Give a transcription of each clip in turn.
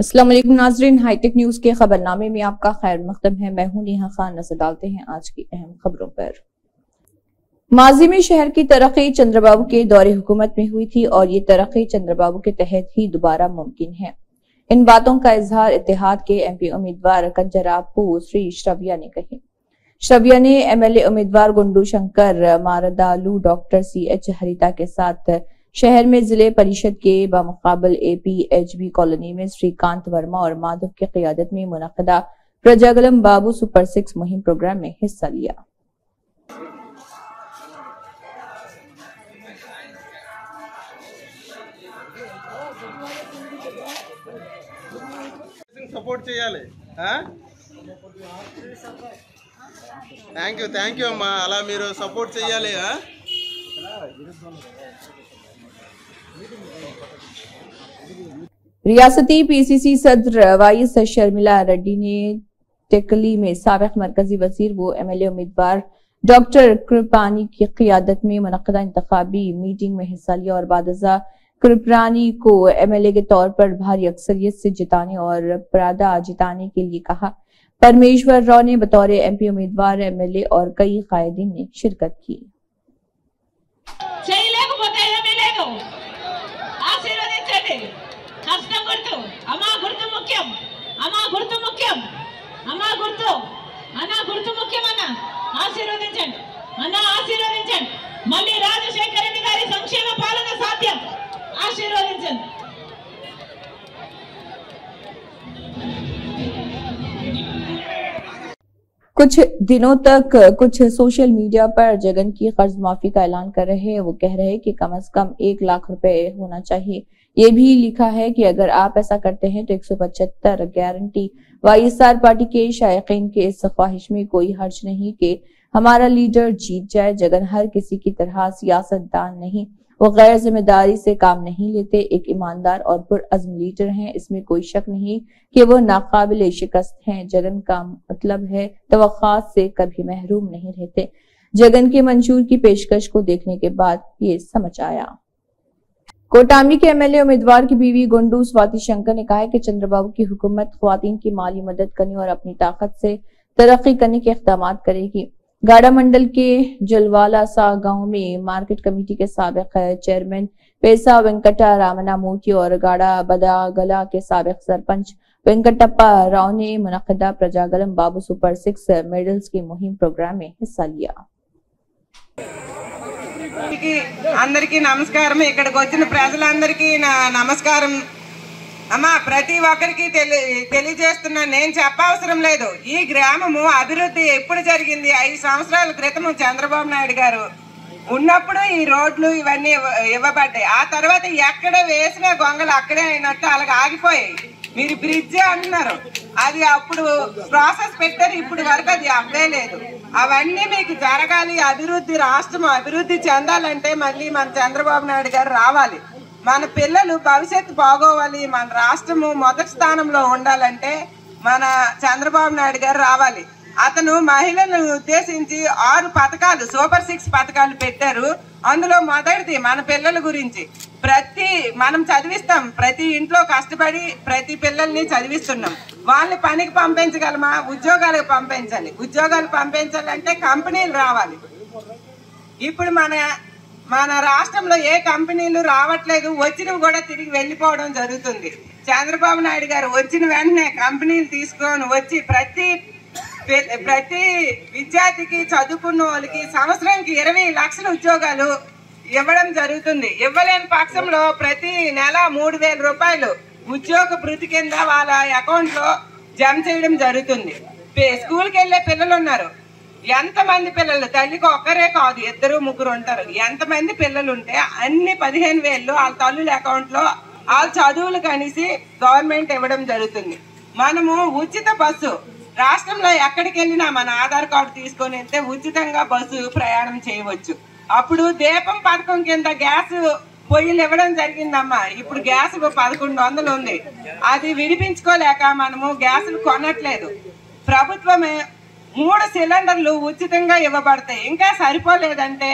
अस्सलाम वालेकुम नाज़रीन, हाईटेक न्यूज के खबरनामे में आपका खैर मकदम है। मैं हूं नेहा खान। नजर डालते हैं आज की अहम खबरों पर। माजी में शहर की तरक्की चंद्रबाबू के दौरे हुकूमत में हुई थी और ये तरक्की चंद्रबाबू के तहत ही दोबारा मुमकिन है। इन बातों का इजहार इत्तेहाद के एमपी उम्मीदवार कंजरापू श्री श्रव्या ने कही। श्रव्या ने एमएलए उम्मीदवार गुंडू शंकर मारदालू डॉक्टर CH हरिता के साथ शहर में जिले परिषद के बामुकाबल APHB कॉलोनी में श्रीकांत वर्मा और माधव की क़ियादत में मुनक़दा प्रजागलम बाबू सुपर 6 मुहिम प्रोग्राम में हिस्सा लिया। సపోర్ట్ చేయాలి. థ్యాంక్ యూ అమ్మా, అలా మీరు సపోర్ట్ చేయాలి. रियासती PCC सदर वाइस शर्मिला रेड्डी ने टेकली में साबिक मरकजी वजीर व MLA उम्मीदवार डॉक्टर कृपानी की क़ियादत में मुनक़दा इंतखाबी मीटिंग में हिस्सा लिया और बादजा कृपरानी को MLA के तौर पर भारी अक्सरियत से जिताने और परादा जिताने के लिए कहा। परमेश्वर राव ने बतौर MP उम्मीदवार MLA और कई कायदीन ने शिरकत की। ఆశీర్వదించండి. మళ్ళీ రాజశేఖర రెడ్డి గారి సంక్షేమ పాలన సాధ్యం. ఆశీర్వదించండి. कुछ दिनों तक कुछ सोशल मीडिया पर जगन की कर्ज माफी का ऐलान कर रहे हैं। वो कह रहे हैं कि कम से कम 1 लाख रुपए होना चाहिए। ये भी लिखा है कि अगर आप ऐसा करते हैं तो 175 गारंटी। YSR पार्टी के शायकीन के इस ख्वाहिश में कोई हर्ज नहीं कि हमारा लीडर जीत जाए। जगन हर किसी की तरह सियासतदान नहीं, वो गैर जिम्मेदारी से काम नहीं लेते। एक ईमानदार और पुरअज़्म लीडर हैं, इसमें कोई शक नहीं कि वो नाकाबिल शिकस्त हैं। जगन का मतलब है तवक्कात से कभी महरूम नहीं रहते। जगन के मंशूर की पेशकश को देखने के बाद ये समझ आया। कोटामी के MLA उम्मीदवार की बीवी गुंडू स्वाति शंकर ने कहा है कि चंद्रबाबू की हुकूमत ख्वातीन की माली मदद करने और अपनी ताकत से तरक्की करने के इक़दाम करेगी। गाड़ा मंडल के जलवाला सा गांव में मार्केट कमेटी के साबिक चेयरमैन पैसा वेंकटा रामना मूर्ति और गाड़ा बदागला के साबिक सरपंच वेंकटप्पा राव ने मुनक़दा प्रजागलम बाबू सुपर 6 मेडल्स की मुहिम प्रोग्राम में हिस्सा लिया। అందరికీ నమస్కారం. ఇక్కడికి వచ్చిన ప్రజలందరికీ నా నమస్కారం. అమ్మా, ప్రతి ఒక్కరికి తెలియజేస్తున్నా, నేను చెప్పవసరం లేదు. ఈ గ్రామము అభివృద్ధి ఎప్పుడు జరిగింది? 5 సంవత్సరాల క్రితం చంద్రబాబు నాయుడు గారు ఉన్నప్పుడు ఈ రోడ్లు ఇవన్నీ ఇవ్వబడ్డాయి. ఆ తర్వాత ఎక్కడ వేసిన గొంగలు అక్కడే అయినట్టు అలాగే ఆగిపోయాయి. మీరు బ్రిడ్జ్ అంటున్నారు, అది అప్పుడు ప్రాసెస్ పెట్టారు, ఇప్పుడు వరకు అది అవ్వలేదు. అవన్నీ మీకు జరగాలి. అభివృద్ధి, రాష్ట్రం అభివృద్ధి చెందాలంటే మళ్ళీ మన చంద్రబాబు నాయుడు గారు రావాలి. మన పిల్లలు భవిష్యత్తు బాగోవాలి, మన రాష్ట్రము మొదటి స్థానంలో ఉండాలంటే మన చంద్రబాబు నాయుడు గారు రావాలి. అతను మహిళలను ఉద్దేశించి 6 పథకాలు, సూపర్ 6 పథకాలు పెట్టారు. అందులో మొదటిది మన పిల్లల గురించి. మనం చదివిస్తాం, ప్రతి ఇంట్లో కష్టపడి ప్రతి పిల్లల్ని చదివిస్తున్నాం. వాళ్ళని పనికి పంపించగలమా? ఉద్యోగాలకు పంపించాలి. ఉద్యోగాలు పంపించాలంటే కంపెనీలు రావాలి. ఇప్పుడు మన రాష్ట్రంలో ఏ కంపెనీలు రావట్లేదు, వచ్చినవి కూడా తిరిగి వెళ్ళిపోవడం జరుగుతుంది. చంద్రబాబు నాయుడు గారు వచ్చిన వెంటనే కంపెనీలు తీసుకొని వచ్చి ప్రతి విద్యార్థికి, చదువుకున్న వాళ్ళకి సంవత్సరానికి 20 లక్షల ఉద్యోగాలు ఇవ్వడం జరుగుతుంది. ఇవ్వలేని పక్షంలో ప్రతి నెల 3,000 రూపాయలు ఉద్యోగ భృతి కింద వాళ్ళ అకౌంట్ లో జమ చేయడం జరుగుతుంది. స్కూల్కి వెళ్ళే పిల్లలు ఉన్నారు. ఎంతమంది పిల్లలు, తల్లికి ఒక్కరే కాదు, 2, 3 ఉంటారు. ఎంతమంది పిల్లలు ఉంటే అన్ని 15,000 వాళ్ళ తల్లుల అకౌంట్ లో వాళ్ళ చదువులు కనిసి గవర్నమెంట్ ఇవ్వడం జరుగుతుంది. మనము ఉచిత బస్సు, రాష్ట్రంలో ఎక్కడికి వెళ్ళినా మన ఆధార్ కార్డు తీసుకొని వెళ్తే ఉచితంగా బస్సు ప్రయాణం చేయవచ్చు. అప్పుడు దీపం పథకం కింద గ్యాస్ పొయ్యిలు ఇవ్వడం జరిగిందమ్మా. ఇప్పుడు గ్యాస్ 1100 ఉంది. అది విడిపించుకోలేక మనము గ్యాసులు కొనట్లేదు. ప్రభుత్వమే 3 సిలిండర్లు ఉచితంగా ఇవ్వబడతాయి. ఇంకా సరిపోలేదంటే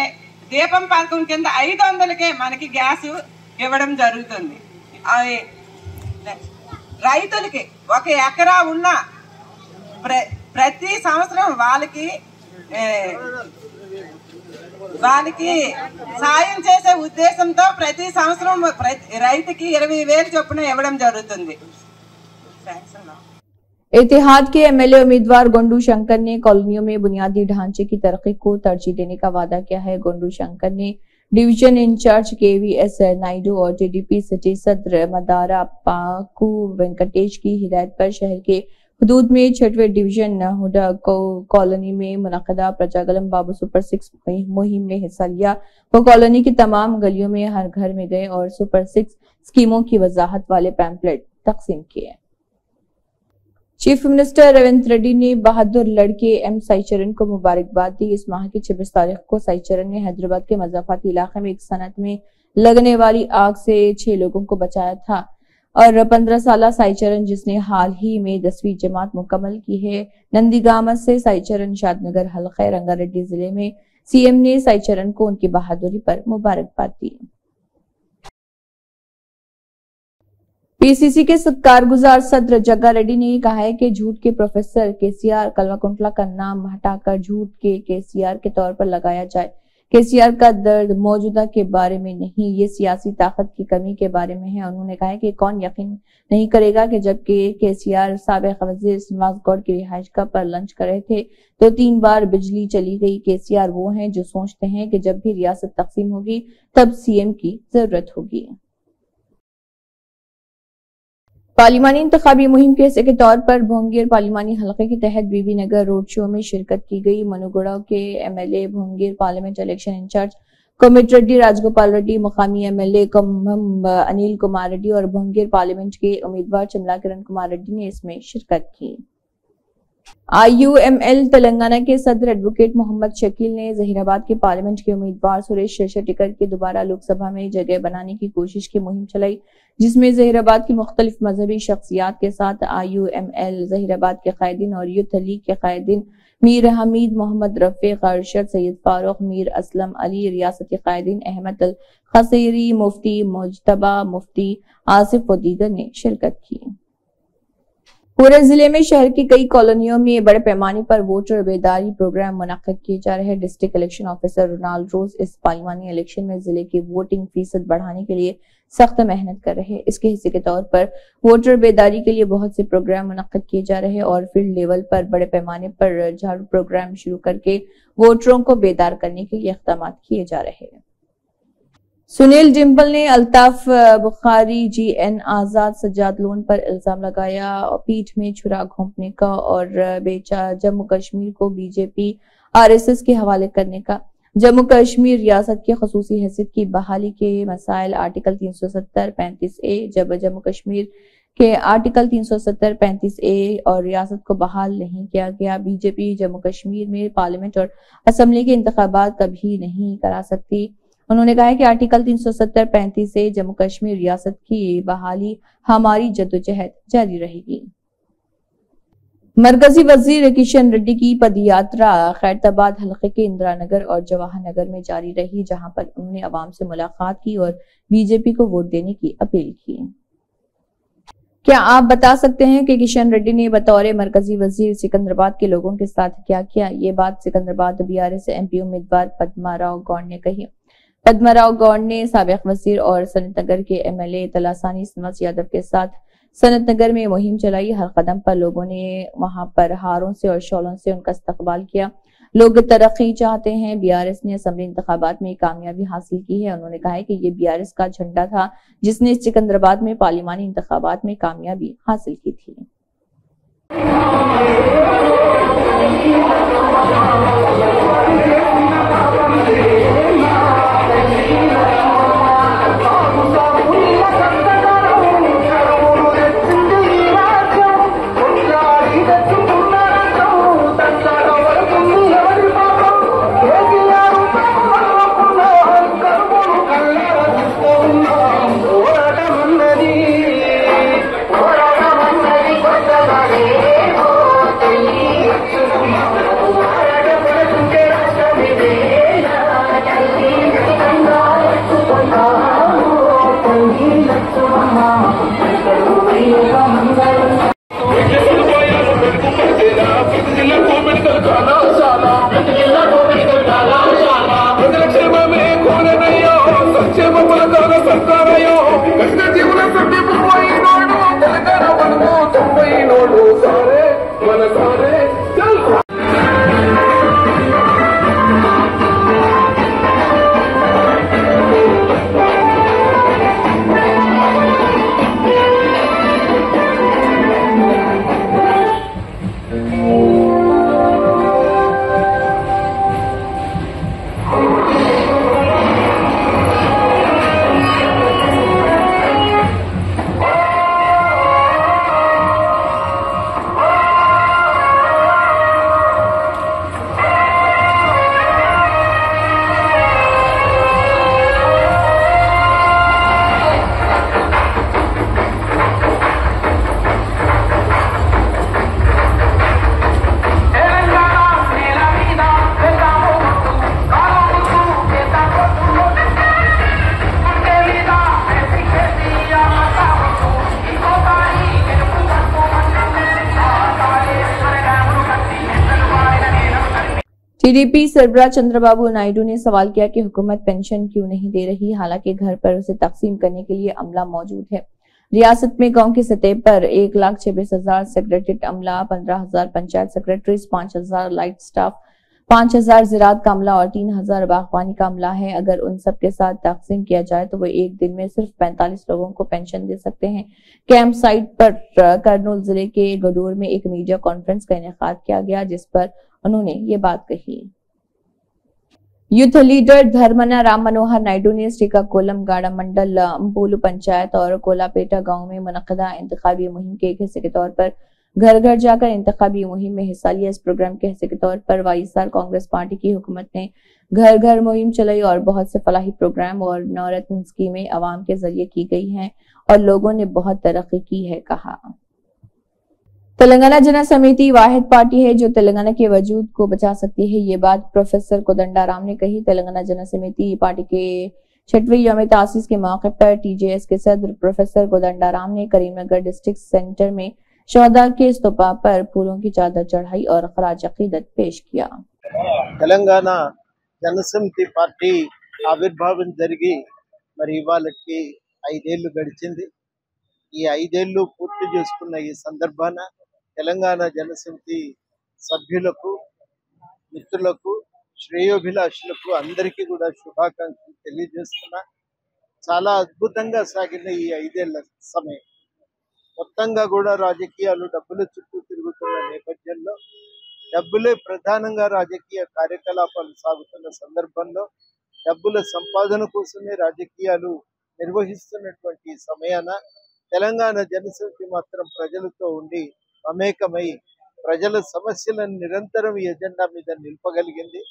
దీపం పథకం కింద 500కే మనకి గ్యాస్ ఇవ్వడం జరుగుతుంది. రైతులకి 1 ఎకరా ఉన్న ప్రతి సంవత్సరం వాళ్ళకి సాయం చేసే ఉద్దేశంతో ప్రతి సంవత్సరం రైతుకి 20,000 చొప్పున ఇవ్వడం జరుగుతుంది। इतिहाद के एमएलए उम्मीदवार गोंडू शंकर ने कॉलोनियों में बुनियादी ढांचे की तरक्की को तरजीह देने का वादा किया है। गोंडू शंकर ने डिवीजन इंचार्ज केवीएस नायडू और टीडीपी सिटी सदर मदारा पाकू वेंकटेश की हिदायत पर शहर के हदूद में 6वें डिवीजन हुडा कॉलोनी में मुनक़दा प्रजागलम बाबू सुपर 6 मुहिम में हिस्सा लिया। वो कॉलोनी की तमाम गलियों में हर घर में गए और सुपर 6 स्कीमों की वजाहत वाले पैम्पलेट तकसीम किए। चीफ मिनिस्टर रेवंत रेड्डी ने बहादुर लड़के एम साईचरण को मुबारकबाद दी। इस माह की 26 तारीख को साईचरण ने हैदराबाद के मज़ाफ़ाती इलाके में एक सनत में लगने वाली आग से 6 लोगों को बचाया था और 15 साल साईचरण जिसने हाल ही में 10वीं जमात मुकम्मल की है। नंदीगामा से साईचरण शादनगर हल्के रंगारेड्डी जिले में सीएम ने साईचरण को उनकी बहादुरी पर मुबारकबाद दी। पीसीसी के कारगुजार सदर जग्गा रेड्डी ने कहा है कि झूठ के प्रोफेसर केसीआर कल्वाकुंटला का नाम हटाकर झूठ के केसीआर के तौर पर लगाया जाए। केसीआर का दर्द मौजूदा के बारे में नहीं, ये सियासी ताकत की कमी के बारे में है। उन्होंने कहा है कि कौन यकीन नहीं करेगा कि जबकि केसीआर साबिक वजीर श्रीनिवास गौड़ की रिहाइशगाह पर लंच कर रहे थे तो 3 बार बिजली चली गई। केसीआर वो हैं जो सोचते हैं कि जब भी रियासत तकसीम होगी तब सीएम की जरूरत होगी। पार्लिमानी इंतखाबी मुहिम के हिस्से के तौर पर भोंगीर पार्लिमानी हलके के तहत बीबी नगर रोड शो में शिरकत की गई। मनुगुड़ा के MLA Bhongir parliament election incharge Komati Reddy Rajagopal Reddy, मुकामी एमएलए अनिल कुमार रेड्डी और भोंगीर पार्लियामेंट के उम्मीदवार चमला किरण कुमार रेड्डी ने इसमें शिरकत की। IUML तेलंगाना के सदर एडवोकेट मोहम्मद शकील ने जहीराबाद के पार्लियामेंट के उम्मीदवार सुरेश शेट्टिकर की दोबारा लोकसभा में जगह बनाने की कोशिश की मुहिम चलाई, जिसमें जहीराबाद की मुख्तलिफ मजहबी शख्सियात के साथ IUML जहीराबाद के कायदीन और यूथ लीग के कायदीन मीर हमीद, मोहम्मद रफीक, अरशद, सैयद फारूक, मीर असलम अली, रियासती कायदीन अहमद अल खसीरी, मुफ्ती मुजतबा, मुफ्ती आसिफ व दीगर ने शिरकत की। पूरे जिले में शहर की कई कॉलोनियों में बड़े पैमाने पर वोटर बेदारी प्रोग्राम मुनक्किद किए जा रहे हैं। डिस्ट्रिक्ट इलेक्शन ऑफिसर रोनाल्ड रोज इस पार्लिमानी इलेक्शन में जिले की वोटिंग फीसद बढ़ाने के लिए सख्त मेहनत कर रहे हैं। इसके हिस्से के तौर पर वोटर बेदारी के लिए बहुत से प्रोग्राम मुनक्किद किए जा रहे हैं और फील्ड लेवल पर बड़े पैमाने पर झाड़ू प्रोग्राम शुरू करके वोटरों को बेदार करने के लिए इक़दाम किए जा रहे हैं। सुनील डिम्पल ने अल्ताफ बुखारी, GN आजाद, सज्जाद लोन पर इल्जाम लगाया पीठ में छुरा घोंपने का और बेचा जम्मू कश्मीर को बीजेपी RSS के हवाले करने का। जम्मू कश्मीर रियासत की खसूसी हैसियत की बहाली के मसाइल आर्टिकल 370-35A, जब जम्मू कश्मीर के आर्टिकल 370-35A और रियासत को बहाल नहीं किया गया। बीजेपी जम्मू कश्मीर में पार्लियामेंट और असम्बली के इंतखाबात कभी नहीं करा सकती। उन्होंने कहा है कि आर्टिकल 370-35 से जम्मू कश्मीर रियासत की बहाली हमारी जद्दोजहद जारी रहेगी। मरकजी वजीर किशन रेड्डी की पदयात्रा खैरताबाद हल्के के इंदिरा नगर और जवाहर नगर में जारी रही, जहां पर उन्होंने अवाम से मुलाकात की और बीजेपी को वोट देने की अपील की। क्या आप बता सकते हैं कि किशन रेड्डी ने बतौर मरकजी वजीर सिकंदराबाद के लोगों के साथ क्या किया? ये बात सिकंदराबाद BRS MP उम्मीदवार पद्माराव गौड़ ने कही। पद्माराव गौड़ ने साबिक वजीर और सनत नगर के MLA तलासानी श्रीनिवास यादव के साथ सनत नगर में मुहिम चलाई। हर कदम पर लोगों ने वहां पर हारों से और शॉलों से उनका इस्तकबाल किया। लोग तरक्की चाहते हैं। BRS ने असेंबली इंतखाबात में कामयाबी हासिल की है। उन्होंने कहा है कि ये BRS का झंडा था जिसने सिकंदराबाद में पार्लिमानी इंतखाबात में कामयाबी हासिल की थी। ಸರ್ಕಾರಯೋ ಕಷ್ಟ ಜೀವನ ಸತ್ಯ ನೋಡು ತೆಲಂಗಾಣ ಬಂದು ತೊಂಬೈ ನೋಡು ಸಾರೆ ಮನಸಾರೆ टीडीपी सरबराह चंद्रबाबू नायडू ने सवाल किया कि हुकूमत पेंशन क्यों नहीं दे रही, हालांकि घर पर उसे तकसीम करने के लिए अमला मौजूद है। रियासत में गांव की सतह पर 1,26,000 सेक्रेटरीट अमला, 15,000 पंचायत सेक्रेटरीज, 5,000 लाइट स्टाफ, 5,000 ज़राअत का अमला और 3,000 बागवानी का अमला है। अगर उन सब के साथ तकसीम किया जाए तो वो एक दिन में सिर्फ 45 लोगों को पेंशन दे सकते हैं। कैंप साइट पर करनूल जिले के गडूर में एक मीडिया कॉन्फ्रेंस का इनेकाद किया गया, जिस पर उन्होंने ये बात कही। यूथ लीडर धर्मना राम मनोहर नायडू ने श्रीकाकुलम गाड़ा मंडल अंपोलू पंचायत और कोलापेटा गांव में मुनक्किदा इंतखाबी मुहिम के एक हिस्से के तौर पर घर घर जाकर इंतखाबी मुहिम में हिस्सा लिया। इस प्रोग्राम के हिस्से के तौर पर वाईएसआर कांग्रेस पार्टी की हुकूमत ने घर घर मुहिम चलाई और बहुत से फलाही प्रोग्राम और नवरत्न स्कीमें अवाम के जरिए की गई हैं और लोगों ने बहुत तरक्की की है, कहा। तेलंगाना जन समिति वाहिद पार्टी है जो तेलंगाना के वजूद को बचा सकती है, ये बात प्रोफेसर कोदंडाराम ने कही। तेलंगाना जन समिति पार्टी के 6वें यौम तासीस के मौके पर टीजेएस के सदर प्रोफेसर कोदंडाराम ने करीमनगर डिस्ट्रिक्ट सेंटर में शहदा के स्तूपा पर फूलों की चादर चढ़ाई और खराज अकीदत पेश किया। तेलंगाना जनसमिति पार्टी आविर्भाవం జరిగి మరి ఇవాళకి 5 ఏళ్లు గడిచింది। ఈ 5 ఏళ్లు పూర్తి చేసుకున్న ఈ సందర్భాన తెలంగాణ జనసమితి సభ్యులకు, మిత్రులకు, శ్రేయోభిలాషులకు అందరికీ కూడా శుభాకాంక్షలు తెలియజేస్తున్నా। చాలా అద్భుతంగా సాగిన ఈ 5 ఏళ్ల సమయం మొత్తంగా కూడా రాజకీయాలు డబ్బుల చుట్టూ తిరుగుతున్న నేపథ్యంలో, డబ్బులే ప్రధానంగా రాజకీయ కార్యకలాపాలు సాగుతున్న సందర్భంలో, డబ్బుల సంపాదన కోసమే రాజకీయాలు నిర్వహిస్తున్నటువంటి సమయాన తెలంగాణ జనసమితి మాత్రం ప్రజలతో ఉండి మమేకమై ప్రజల సమస్యలను నిరంతరం ఈ ఎజెండా మీద నిలపగలిగింది।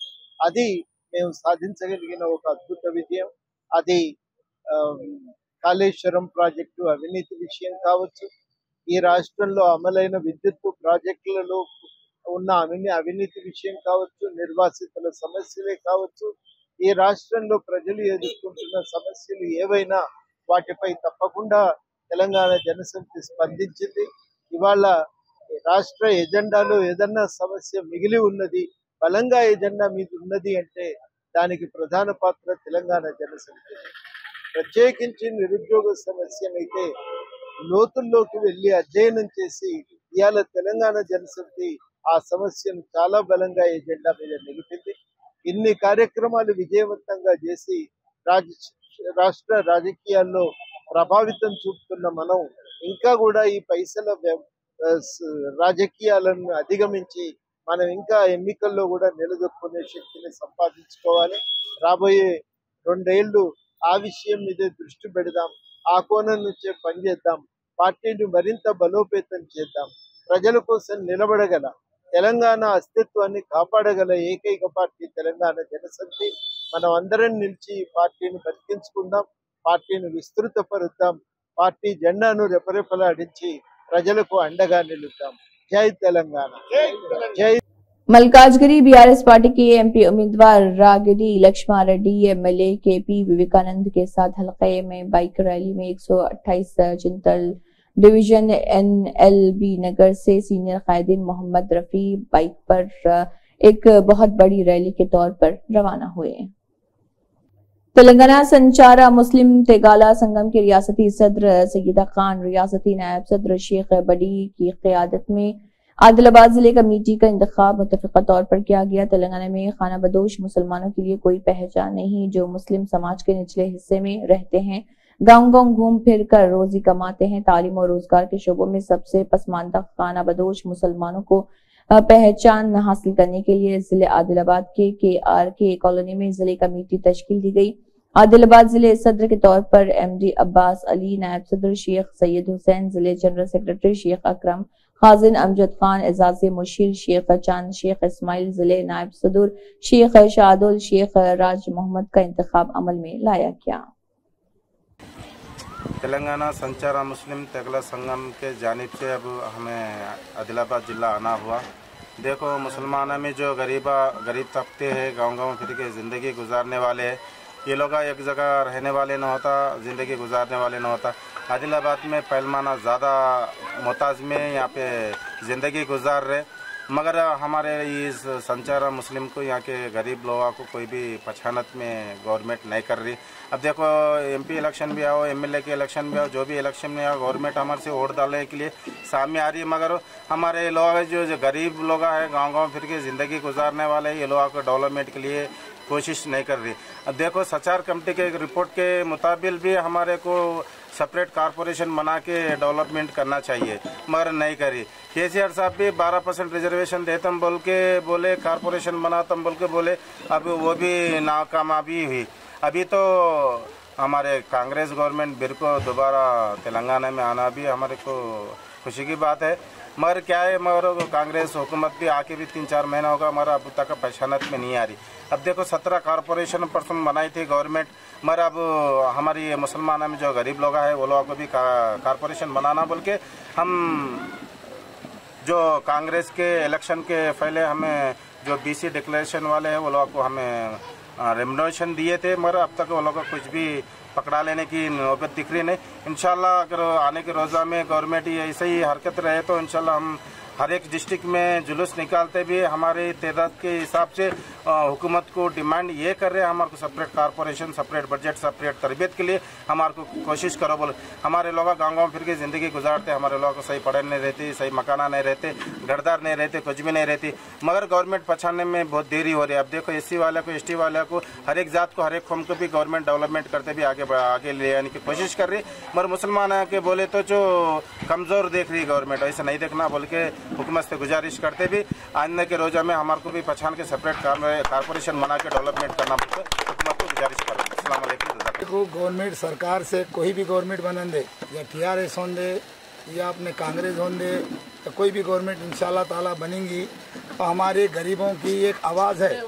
అది మేము సాధించగలిగిన ఒక అద్భుత విజయం। అది కాళేశ్వరం ప్రాజెక్టు అవినీతి విషయం కావచ్చు, ఈ రాష్ట్రంలో అమలైన విద్యుత్ ప్రాజెక్టులలో ఉన్న అవినీతి విషయం కావచ్చు, నిర్వాసితుల సమస్యలే కావచ్చు, ఈ రాష్ట్రంలో ప్రజలు ఎదుర్కొంటున్న సమస్యలు ఏవైనా వాటిపై తప్పకుండా తెలంగాణ జనసమితి స్పందించింది। ఇవాళ రాష్ట్ర ఎజెండాలో ఏదన్నా సమస్య మిగిలి ఉన్నది, బలంగా ఎజెండా మీద ఉన్నది అంటే దానికి ప్రధాన పాత్ర తెలంగాణ జనసమితి। ప్రత్యేకించి నిరుద్యోగ సమస్యనైతే లోతుల్లోకి వెళ్ళి అధ్యయనం చేసి ఇవాళ తెలంగాణ జనసమితి ఆ సమస్యను చాలా బలంగా ఎజెండా మీద నిలిపింది। ఇన్ని కార్యక్రమాలు విజయవంతంగా చేసి రాష్ట్ర రాజకీయాల్లో ప్రభావితం చూపుతున్న మనం ఇంకా కూడా ఈ పైసల రాజకీయాలను అధిగమించి మనం ఇంకా ఎన్నికల్లో కూడా నిలదొక్కునే శక్తిని సంపాదించుకోవాలి। రాబోయే 2 ఏళ్లు ఆ విషయం మీద దృష్టి పెడదాం, ఆ కోణం నుంచే పనిచేద్దాం, పార్టీని మరింత బలోపేతం చేద్దాం। ప్రజల కోసం నిలబడగల, తెలంగాణ అస్తిత్వాన్ని కాపాడగల ఏకైక పార్టీ తెలంగాణ జనసమితి। మనం అందరం నిలిచి పార్టీని బతికించుకుందాం, పార్టీని విస్తృతపరుద్దాం, పార్టీ జెండాను రెపరెపలాడించి ప్రజలకు అండగా నిలుద్దాం। జై తెలంగాణ, జై। मल्काजगिरी बीआरएस पार्टी के एमपी उम्मीदवार रागिनी लक्ष्मण रेड्डी एमएलए केपी विवेकानंद के साथ हलके में बाइक रैली में 128 चिंतल डिवीजन एनएलबी नगर से सीनियर कायदीन मोहम्मद रफी बाइक पर एक बहुत बड़ी रैली के तौर पर रवाना हुए। तेलंगाना संचारा मुस्लिम तेगाला संगम के रियासती सदर सैयदा खान, रियासती नायब सदर शेख बडी की क़यादत में आदिलाबाद जिले कमेटी का इंतखाब मुत्तफ़िक़ा तौर पर किया गया। तेलंगाना में खाना बदोश मुसलमानों के लिए कोई पहचान नहीं, जो मुस्लिम समाज के निचले हिस्से में रहते हैं, गांव गांव घूम फिर कर रोजी कमाते हैं। तालीम और रोजगार के शोबों में सबसे पसमानदा खाना बदोश मुसलमानों को पहचान हासिल करने के लिए जिले आदिलाबाद के KRK कॉलोनी में जिले कमेटी तश्कील दी गई। आदिलाबाद जिले सदर के तौर पर MD अब्बास अली, नायब सदर शेख सैयद हुसैन, जिले जनरल सेक्रेटरी शेख अकरम, खाजिन अमजद खान, एजाज़ी मुशीर शेख चांद, शेख इस्माइल, जिले नायब सदर शेख शादुल, शेख राज मोहम्मद का इंतखाब अमल में लाया गया। तेलंगाना संचारा मुस्लिम तेगला संगम के जानिब से अब हमें आदिलाबाद जिला आना हुआ। देखो, मुसलमानों में जो गरीब तबके हैं, गांव-गांव फिर के ज़िंदगी गुजारने वाले हैं, ये लोग एक जगह रहने वाले न होता, ज़िंदगी गुजारने वाले न होता। आदिलाबाद में पैलमाना ज़्यादा मोहताज में यहाँ पे ज़िंदगी गुजार रहे, मगर हमारे इस संचारा मुस्लिम को यहाँ के गरीब लोगों को कोई भी पहचानत में गवर्नमेंट नहीं कर रही। अब देखो, MP इलेक्शन भी आओ, MLA के इलेक्शन भी आओ, जो भी इलेक्शन में आओ, गवर्नमेंट हमारे से वोट डालने के लिए सामने आ रही है, मगर हमारे लोग जो गरीब लोग हैं, गाँव-गाँव फिर के ज़िंदगी गुजारने वाले, ये लोगों को डेवलपमेंट के लिए कोशिश नहीं कर रही। अब देखो, सचार कमेटी के रिपोर्ट के मुताबिक भी हमारे को सेपरेट कारपोरेशन बना के डेवलपमेंट करना चाहिए, मगर नहीं करी। KCR साहब भी 12% रिजर्वेशन देते हम बोल के बोले, कारपोरेशन बनाता बोल के बोले, अब वो भी नाकामयाबी हुई। अभी तो हमारे कांग्रेस गवर्नमेंट बिल को दोबारा तेलंगाना में आना भी हमारे को खुशी की बात है, मगर क्या है, मगर कांग्रेस हुकूमत भी आके भी 3-4 महीना होगा, हमारा अब तक पहचानत में नहीं आ रही। अब देखो, 17 कारपोरेशन पर्सन बनाई थी गवर्नमेंट, मगर अब हमारी मुसलमानों में जो गरीब लोग हैं वो लोगों को भी कारपोरेशन बनाना बोल के हम जो कांग्रेस के इलेक्शन के पहले हमें जो BC डिक्लेरेशन वाले हैं वो लोगों को हमें रेमोनेशन दिए थे, मगर अब तक वो लोग को कुछ भी पकड़ा लेने की नौबत दिख रही नहीं। इंशाल्लाह अगर आने के रोज़ा में गवर्नमेंट ये ऐसे ही हरकत रहे तो इंशाल्लाह हम हर एक डिस्ट्रिक्ट में जुलूस निकालते भी हमारे तादाद के हिसाब से हुकूमत को डिमांड ये कर रहे हैं, हमारे को separate corporation, separate budget, separate तरबियत के लिए हमारे को कोशिश करो बोले। हमारे लोग गाँव-गाँव फिर के ज़िंदगी गुजारते, हमारे लोगों को सही पढ़े नहीं रहती, सही मकाना नहीं रहते, घरदार नहीं रहते, कुछ भी नहीं रहती, मगर गवर्नमेंट पहचानने में बहुत देरी हो रही है। अब देखो, SC वाले को, ST वाले को, हर एक जात को, हर एक कौम को भी गवर्नमेंट डेवलपमेंट करते भी आगे ले आने की कोशिश कर रही, मगर मुसलमान के बोले तो जो कमज़ोर देख रही गवर्नमेंट, ऐसा नहीं देखना बोल के हुकूमत से गुजारिश करते भी आने के रोजा में हमारे को भी पहचान के सेपरेट कारपोरेशन बना के डेवलपमेंट करना पड़ता है, हुकूमत को गुजारिश करें। अस्सलाम वालेकुम। गवर्नमेंट सरकार से कोई भी गवर्नमेंट बनन दे, या TRS हों दे या अपने कांग्रेस हों दे, या कोई भी गवर्नमेंट इंशाल्लाह ताला बनेंगी तो हमारे गरीबों की एक आवाज़ है।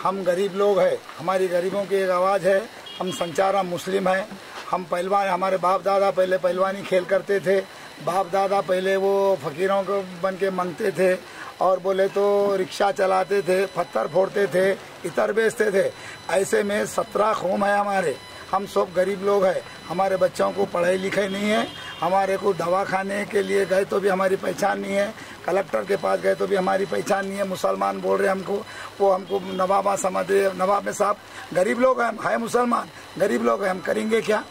हम गरीब लोग हैं, हमारी गरीबों की एक आवाज़ है। हम संचारा मुस्लिम हैं, हम पहलवान, हमारे बाप दादा पहले पहलवानी खेल करते थे, बाप दादा पहले वो फकीरों को बन के मांगते थे और बोले तो रिक्शा चलाते थे, पत्थर फोड़ते थे, इतर बेचते थे। ऐसे में 17 कौम है हमारे, हम सब गरीब लोग हैं। हमारे बच्चों को पढ़ाई लिखाई नहीं है, हमारे को दवा खाने के लिए गए तो भी हमारी पहचान नहीं है, कलेक्टर के पास गए तो भी हमारी पहचान नहीं है। मुसलमान बोल रहे हमको, वो हमको नवाबा समझ रहे, नवाब में साहब गरीब लोग हैं, है मुसलमान, गरीब लोग हैं, हम करेंगे क्या?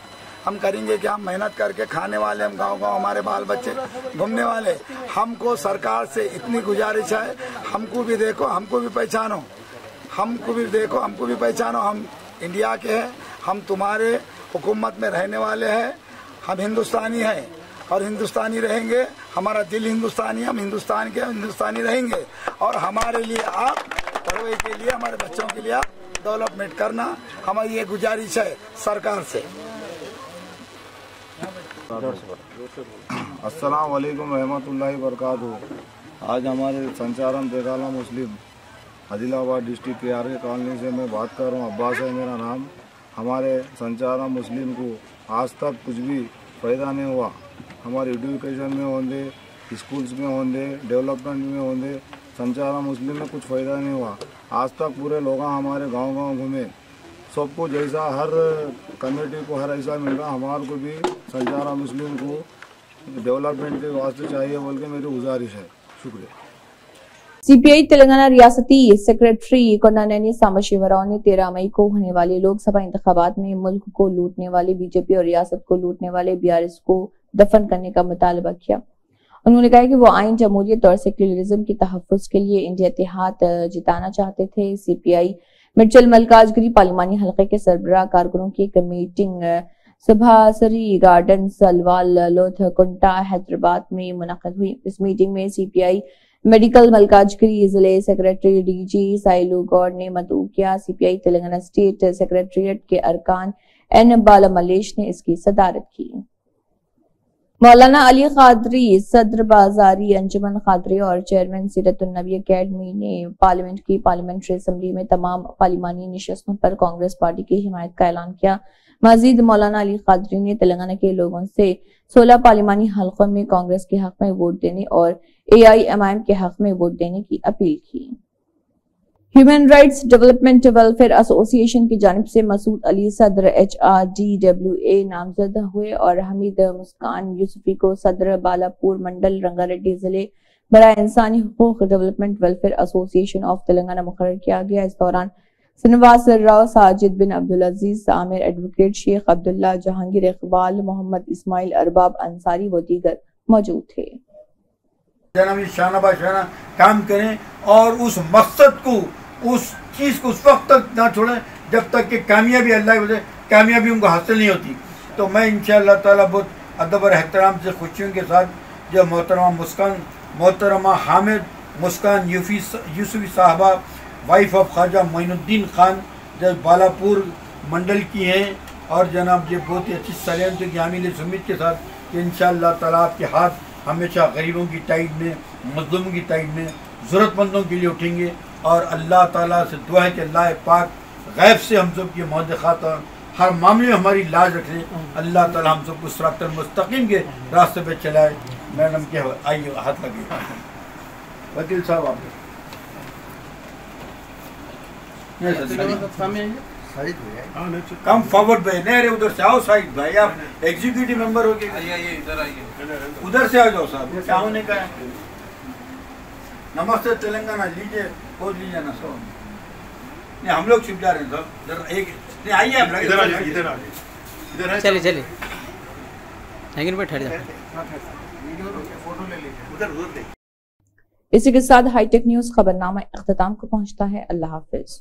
हम करेंगे क्या? हम मेहनत करके खाने वाले, हम गांव-गांव हमारे बाल बच्चे घूमने वाले। हमको सरकार से इतनी गुजारिश है, हमको भी देखो, हमको भी पहचानो, हमको भी देखो, हमको भी पहचानो। हम इंडिया के हैं, हम तुम्हारे हुकूमत में रहने वाले हैं, हम हिंदुस्तानी हैं और हिंदुस्तानी रहेंगे। हमारा दिल हिंदुस्तानी है, हम हिंदुस्तान के हिंदुस्तानी रहेंगे। और हमारे लिए आप पढ़ाई के लिए, हमारे बच्चों के लिए आप डेवलपमेंट करना, हमारी ये गुजारिश है सरकार से। अस्सलाम वालेकुम रहमतुल्लाहि वबरकातुहू। आज हमारे संचारम तेगाला मुस्लिम आदिलाबाद डिस्ट्रिक्ट KRK कॉलोनी से मैं बात कर रहा हूँ। अब्बास है मेरा नाम। हमारे संचारम मुस्लिम को आज तक कुछ भी फ़ायदा नहीं हुआ। हमारे एजुकेशन में होंगे, स्कूल्स में होंगे, डेवलपमेंट में होंगे, संचारम मुस्लिम में कुछ फ़ायदा नहीं हुआ। आज तक पूरे लोग हमारे गाँव-गाँव घूमे, सबको जैसा हर कमेटी को हर ऐसा मिल रहा, हमारे को भी संचारा मुस्लिम को डेवलपमेंट के वास्ते चाहिए बोल के मेरी गुजारिश है। शुक्रिया। सीपीआई तेलंगाना रियासती सेक्रेटरी कोंडानेनी सांबशिवराव ने 13 मई को होने वाले लोकसभा इंतखाबात में मुल्क को लूटने वाले बीजेपी और रियासत को लूटने वाले बीआरएस को दफन करने का मुतालबा किया। उन्होंने कहा कि वो आइन, जमहूरियत और सेक्युलरिज्म के तहफ्फुज के लिए इंडिया इत्तेहाद जिताना चाहते थे। सीपीआई मिर्चल मलकाजगिरी पार्लिमानी हल्के के सरबराह कारकुनों की एक मीटिंग सुबह सरी गार्डन सलवाल लोथ कुंटा हैदराबाद में मुनक़िद हुई। इस मीटिंग में सीपीआई मेडिकल मलकाजगिरी जिले सेक्रेटरी डीजी साइलू गौड़ ने मदऊ किया। सीपीआई तेलंगाना स्टेट सेक्रेटरीट के अरकान एन बाला मलेश ने इसकी सदारत की। मौलाना अली कादरी सदर बाजारी अंजुमन कादरी और चेयरमैन सीरतुन्नबी अकेडमी ने पार्लियामेंट की पार्लियामेंट्री असम्बली में तमाम पार्लिमानी निशस्तों पर कांग्रेस पार्टी की हिमायत का ऐलान किया। मजीद मौलाना अली कादरी ने तेलंगाना के लोगों से 16 पार्लिमानी हल्कों में कांग्रेस के हक में वोट देने और AIMIM के हक में वोट देने की अपील की। Human rights development welfare association की जानिब से मसूद अली सदर HRDWA नामजद हुए और हमीद मुस्कान यूसुफी को सदर बालापुर मंडल रंगारेड्डी जिले बराए इंसानी हुकूक development welfare association of Telangana मुकर्रर किया गया। इस दौरान श्रीनिवास राव, साजिद बिन अब्दुल अजीज, आमिर, एडवोकेट शेख अब्दुल्ला, जहांगीर इकबाल, मोहम्मद इस्माइल, अरबाब अंसारी व दीगर मौजूद थे। शाना काम करें और उस मकसद को, उस चीज को उस वक्त तक ना छोड़ें जब तक कि कामयाबी अल्लाह की वजह कामयाबी उनको हासिल नहीं होती। तो मैं इंशाअल्लाह ताला बहुत अदब और एहतराम से खुशियों के साथ जो मोहतरमा हामिद मुस्कान यूसुफी साहबा वाइफ ऑफ ख्वाजा मोइनुद्दीन खान जो बालापुर मंडल की हैं और जनाब ये बहुत ही अच्छी सलामत की हामिल उम्मीद के साथ कि इंशाअल्लाह ताला आपके हाथ हमेशा गरीबों की टाइड में, मजलूमों की टाइड में, ज़रूरतमंदों के लिए उठेंगे और अल्लाह ताला से दुआ है कि अल्लाह पाक गैब से हम सब की मौत खाता हर मामले में हमारी लाज रखें। अल्लाह ताला हम सबको सिरात मुस्तकीम के रास्ते पे चलाए। मैडम के आइए हाथ लगे। वकील साहब आप कम फॉरवर्ड भाई, नहीं उधर से आओ साइड भाई, आप एग्जीक्यूटिव मेंबर हो गए, इधर आइए, उधर से आ जाओ साहब। क्या होने का है? नमस्ते तेलंगाना लीजिए, खोज लीजिए ना सो। नहीं हम लोग छिप जा रहे हैं साहब, एक नहीं आइए आप इधर आइए, इधर आइए, चलिए चलिए लेकिन बैठ जाओ, फोटो ले लीजिए उधर। इसी के साथ हाईटेक न्यूज खबरनामा इख्तिताम को पहुंचता है। अल्लाह हाफिज।